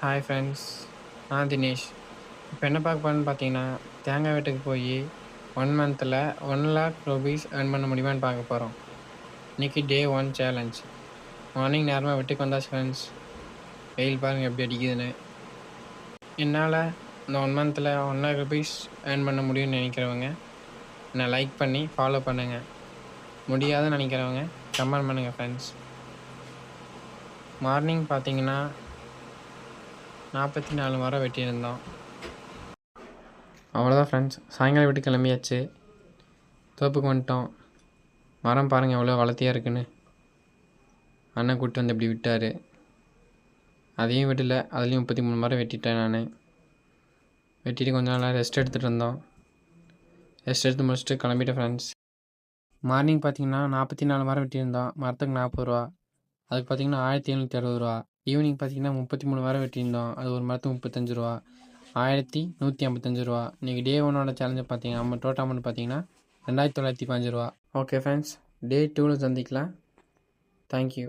Hi friends, நான் தினேஷ். இப்போ என்ன பார்க்க போறேன்னு பார்த்தீங்கன்னா, தேங்காய் வெட்டுக்கு போய் 1 மந்த்தில் 1,00,000 ரூபீஸ் earn பண்ண முடியுமான்னு பார்க்க போகிறோம். இன்றைக்கி டே 1 சேலஞ்ச். மார்னிங் நேரமாக வெட்டுக்கு வந்தாச்சு ஃப்ரெண்ட்ஸ். வெயில் பாருங்கள் எப்படி அடிக்குதுன்னு. என்னால் இந்த 1 மந்த்தில் 1,00,000 ரூபீஸ் earn பண்ண முடியும்னு நினைக்கிறவங்க என்னை லைக் பண்ணி ஃபாலோ பண்ணுங்கள். முடியாதுன்னு நினைக்கிறவங்க கமெண்ட் பண்ணுங்கள் ஃப்ரெண்ட்ஸ். மார்னிங் பார்த்தீங்கன்னா 44 மரம் வெட்டியிருந்தோம். அவ்வளோதான் ஃப்ரெண்ட்ஸ், சாயங்காலம் வீட்டுக்கு கிளம்பியாச்சு. தோப்புக்கு வந்துட்டோம். மரம் பாருங்கள் எவ்வளோ வளர்த்தியாக இருக்குன்னு. அண்ணன் கூப்பிட்டு வந்து இப்படி விட்டார். அதையும் விடல, அதுலேயும் 33 மரம் வெட்டிட்டேன் நான். வெட்டிட்டு கொஞ்ச நாளாக ரெஸ்ட் எடுத்துகிட்டு இருந்தோம். ரெஸ்ட் எடுத்து முடிச்சுட்டு கிளம்பிட்டேன் ஃப்ரெண்ட்ஸ். மார்னிங் பார்த்தீங்கன்னா 44 மரம் வெட்டியிருந்தோம். மரத்துக்கு 40 ரூபா. அதுக்கு பார்த்தீங்கன்னா 1760 ரூபா. ஈவினிங் பார்த்தீங்கன்னா 33 மரம் வெட்டியிருந்தோம். அது ஒரு மரத்துக்கு 35 ரூபா. 1155 ரூபா. இன்றைக்கி டே 1ஓட சேலஞ்சை பார்த்தீங்கன்னா டோட்டல் அமௌண்ட் பார்த்தீங்கன்னா 2915 ரூபா. ஓகே ஃப்ரெண்ட்ஸ், டே 2ல் சந்திக்கலாம். தேங்க்யூ.